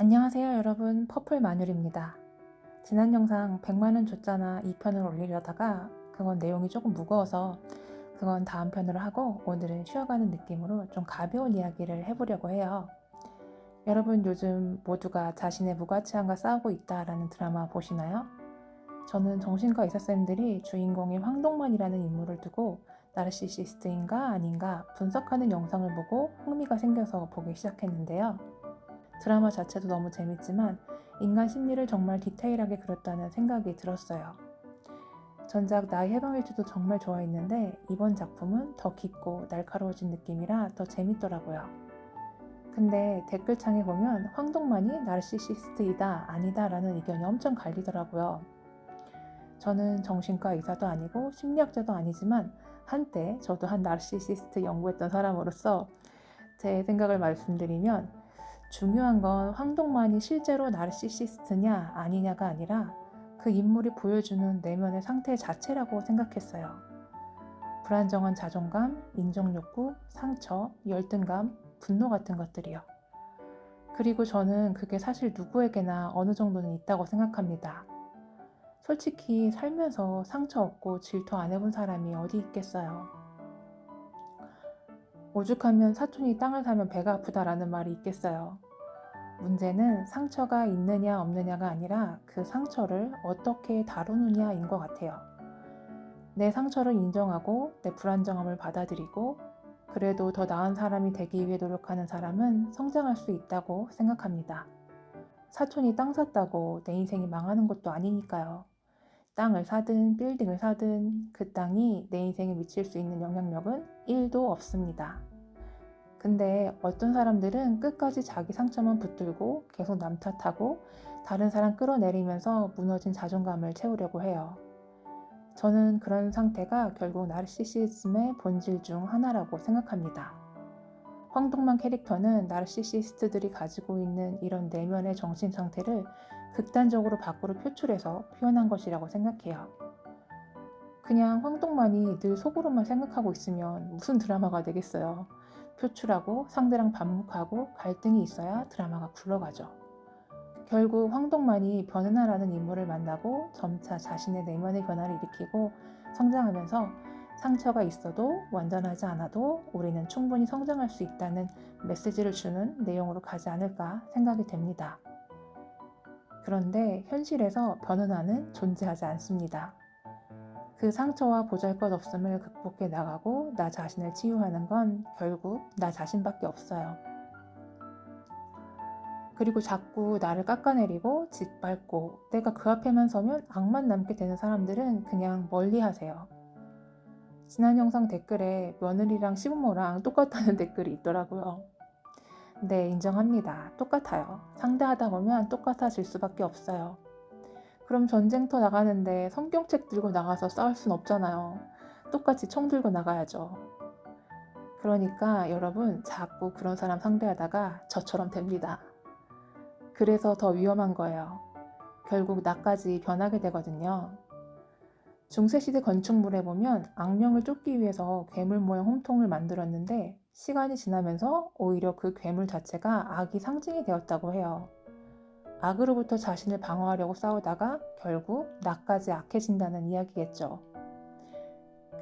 안녕하세요 여러분, 퍼플 마눌입니다. 지난 영상 100만원 줬잖아 2편을 올리려다가 그건 내용이 조금 무거워서 그건 다음 편으로 하고 오늘은 쉬어가는 느낌으로 좀 가벼운 이야기를 해보려고 해요. 여러분 요즘 모두가 자신의 무가치함과 싸우고 있다라는 드라마 보시나요? 저는 정신과 의사쌤들이 주인공인 황동만이라는 인물을 두고 나르시시스트인가 아닌가 분석하는 영상을 보고 흥미가 생겨서 보기 시작했는데요. 드라마 자체도 너무 재밌지만 인간 심리를 정말 디테일하게 그렸다는 생각이 들었어요. 전작 나의 해방일주도 정말 좋아했는데 이번 작품은 더 깊고 날카로워진 느낌이라 더 재밌더라고요. 근데 댓글창에 보면 황동만이 나르시시스트이다 아니다 라는 의견이 엄청 갈리더라고요. 저는 정신과 의사도 아니고 심리학자도 아니지만 한때 저도 한 나르시시스트 연구했던 사람으로서 제 생각을 말씀드리면 중요한 건 황동만이 실제로 나르시시스트냐 아니냐가 아니라 그 인물이 보여주는 내면의 상태 자체라고 생각했어요. 불안정한 자존감, 인정욕구, 상처, 열등감, 분노 같은 것들이요. 그리고 저는 그게 사실 누구에게나 어느 정도는 있다고 생각합니다. 솔직히 살면서 상처 없고 질투 안 해본 사람이 어디 있겠어요. 오죽하면 사촌이 땅을 사면 배가 아프다라는 말이 있겠어요. 문제는 상처가 있느냐 없느냐가 아니라 그 상처를 어떻게 다루느냐인 것 같아요. 내 상처를 인정하고 내 불안정함을 받아들이고 그래도 더 나은 사람이 되기 위해 노력하는 사람은 성장할 수 있다고 생각합니다. 사촌이 땅 샀다고 내 인생이 망하는 것도 아니니까요. 땅을 사든 빌딩을 사든 그 땅이 내 인생에 미칠 수 있는 영향력은 1도 없습니다. 근데 어떤 사람들은 끝까지 자기 상처만 붙들고 계속 남 탓하고 다른 사람 끌어내리면서 무너진 자존감을 채우려고 해요. 저는 그런 상태가 결국 나르시시즘의 본질 중 하나라고 생각합니다. 황동만 캐릭터는 나르시시스트들이 가지고 있는 이런 내면의 정신 상태를 극단적으로 밖으로 표출해서 표현한 것이라고 생각해요. 그냥 황동만이 늘 속으로만 생각하고 있으면 무슨 드라마가 되겠어요. 표출하고 상대랑 반목하고 갈등이 있어야 드라마가 굴러가죠. 결국 황동만이 변은하라는 인물을 만나고 점차 자신의 내면의 변화를 일으키고 성장하면서 상처가 있어도 완전하지 않아도 우리는 충분히 성장할 수 있다는 메시지를 주는 내용으로 가지 않을까 생각이 됩니다. 그런데 현실에서 변은하는 존재하지 않습니다. 그 상처와 보잘것없음을 극복해 나가고 나 자신을 치유하는 건 결국 나 자신밖에 없어요. 그리고 자꾸 나를 깎아내리고 짓밟고 내가 그 앞에만 서면 악만 남게 되는 사람들은 그냥 멀리 하세요. 지난 영상 댓글에 며느리랑 시부모랑 똑같다는 댓글이 있더라고요. 네, 인정합니다. 똑같아요. 상대하다 보면 똑같아질 수밖에 없어요. 그럼 전쟁터 나가는데 성경책 들고 나가서 싸울 순 없잖아요. 똑같이 총 들고 나가야죠. 그러니까 여러분 자꾸 그런 사람 상대하다가 저처럼 됩니다. 그래서 더 위험한 거예요. 결국 나까지 변하게 되거든요. 중세시대 건축물에 보면 악령을 쫓기 위해서 괴물 모양 홈통을 만들었는데 시간이 지나면서 오히려 그 괴물 자체가 악의 상징이 되었다고 해요. 악으로부터 자신을 방어하려고 싸우다가 결국 나까지 악해진다는 이야기겠죠.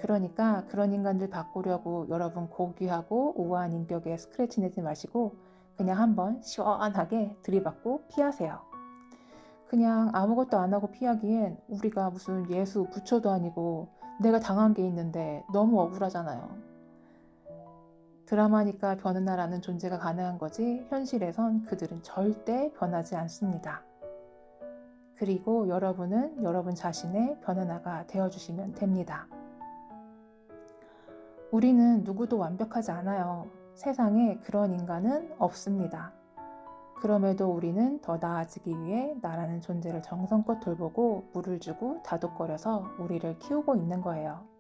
그러니까 그런 인간들 바꾸려고 여러분 고귀하고 우아한 인격에 스크래치 내지 마시고 그냥 한번 시원하게 들이받고 피하세요. 그냥 아무것도 안 하고 피하기엔 우리가 무슨 예수 부처도 아니고 내가 당한 게 있는데 너무 억울하잖아요. 드라마니까 변은하라는 존재가 가능한 거지 현실에선 그들은 절대 변하지 않습니다. 그리고 여러분은 여러분 자신의 변은하가 되어주시면 됩니다. 우리는 누구도 완벽하지 않아요. 세상에 그런 인간은 없습니다. 그럼에도 우리는 더 나아지기 위해 나라는 존재를 정성껏 돌보고 물을 주고 다독거려서 우리를 키우고 있는 거예요.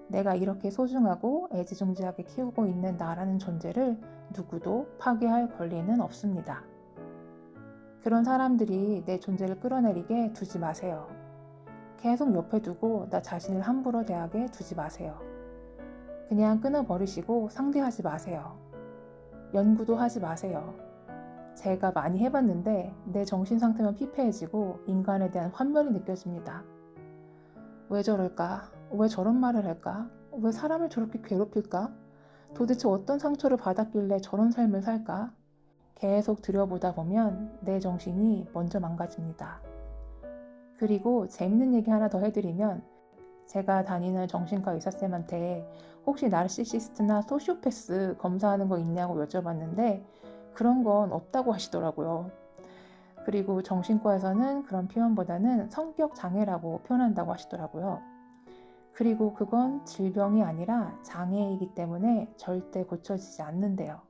내가 이렇게 소중하고 애지중지하게 키우고 있는 나라는 존재를 누구도 파괴할 권리는 없습니다. 그런 사람들이 내 존재를 끌어내리게 두지 마세요. 계속 옆에 두고 나 자신을 함부로 대하게 두지 마세요. 그냥 끊어버리시고 상대하지 마세요. 연구도 하지 마세요. 제가 많이 해봤는데 내 정신 상태만 피폐해지고 인간에 대한 환멸이 느껴집니다. 왜 저럴까? 왜 저런 말을 할까? 왜 사람을 저렇게 괴롭힐까? 도대체 어떤 상처를 받았길래 저런 삶을 살까? 계속 들여보다 보면 내 정신이 먼저 망가집니다. 그리고 재밌는 얘기 하나 더 해드리면 제가 다니는 정신과 의사쌤한테 혹시 나르시시스트나 소시오패스 검사하는 거 있냐고 여쭤봤는데 그런 건 없다고 하시더라고요. 그리고 정신과에서는 그런 표현보다는 성격 장애라고 표현한다고 하시더라고요. 그리고 그건 질병이 아니라 장애이기 때문에 절대 고쳐지지 않는데요.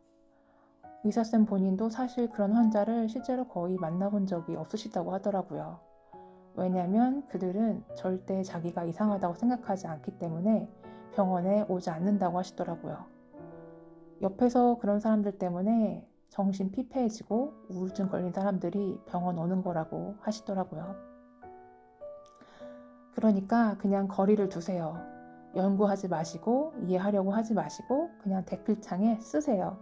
의사쌤 본인도 사실 그런 환자를 실제로 거의 만나본 적이 없으시다고 하더라고요. 왜냐하면 그들은 절대 자기가 이상하다고 생각하지 않기 때문에 병원에 오지 않는다고 하시더라고요. 옆에서 그런 사람들 때문에 정신 피폐해지고 우울증 걸린 사람들이 병원 오는 거라고 하시더라고요. 그러니까 그냥 거리를 두세요. 연구하지 마시고 이해하려고 하지 마시고 그냥 댓글창에 쓰세요.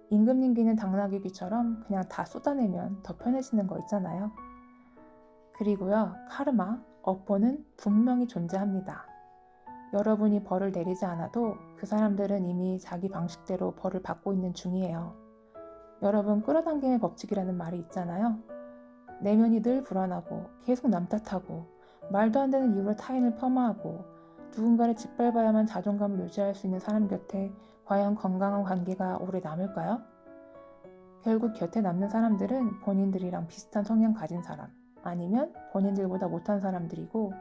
임금님기는 당나귀귀처럼 그냥 다 쏟아내면 더 편해지는 거 있잖아요. 그리고요, 카르마, 업보는 분명히 존재합니다. 여러분이 벌을 내리지 않아도 그 사람들은 이미 자기 방식대로 벌을 받고 있는 중이에요. 여러분, 끌어당김의 법칙이라는 말이 있잖아요. 내면이 늘 불안하고 계속 남 탓하고 말도 안 되는 이유로 타인을 폄하하고 누군가를 짓밟아야만 자존감을 유지할 수 있는 사람 곁에 과연 건강한 관계가 오래 남을까요? 결국 곁에 남는 사람들은 본인들이랑 비슷한 성향 가진 사람, 아니면 본인들보다 못한 사람들이고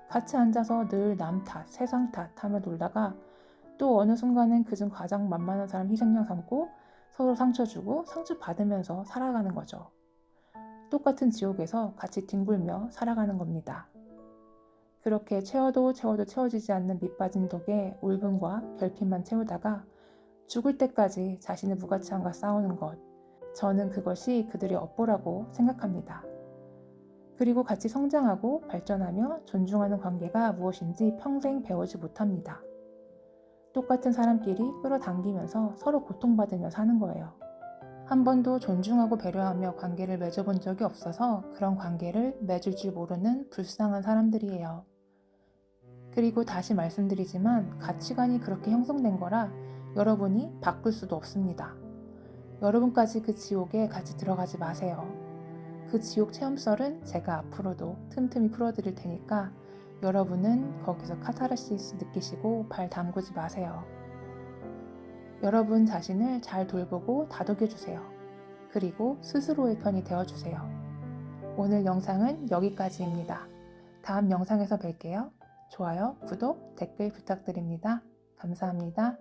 같이 앉아서 늘 남 탓, 세상 탓 하며 놀다가 또 어느 순간은 그중 가장 만만한 사람 희생양 삼고 서로 상처 주고 상처 받으면서 살아가는 거죠. 똑같은 지옥에서 같이 뒹굴며 살아가는 겁니다. 그렇게 채워도 채워지지 않는 밑빠진 독에 울분과 결핍만 채우다가 죽을 때까지 자신의 무가치함과 싸우는 것, 저는 그것이 그들의 업보라고 생각합니다. 그리고 같이 성장하고 발전하며 존중하는 관계가 무엇인지 평생 배우지 못합니다. 똑같은 사람끼리 끌어당기면서 서로 고통받으며 사는 거예요. 한 번도 존중하고 배려하며 관계를 맺어본 적이 없어서 그런 관계를 맺을 줄 모르는 불쌍한 사람들이에요. 그리고 다시 말씀드리지만 가치관이 그렇게 형성된 거라 여러분이 바꿀 수도 없습니다. 여러분까지 그 지옥에 같이 들어가지 마세요. 그 지옥 체험설은 제가 앞으로도 틈틈이 풀어드릴 테니까 여러분은 거기서 카타르시스 느끼시고 발 담그지 마세요. 여러분 자신을 잘 돌보고 다독여주세요. 그리고 스스로의 편이 되어주세요. 오늘 영상은 여기까지입니다. 다음 영상에서 뵐게요. 좋아요, 구독, 댓글 부탁드립니다. 감사합니다.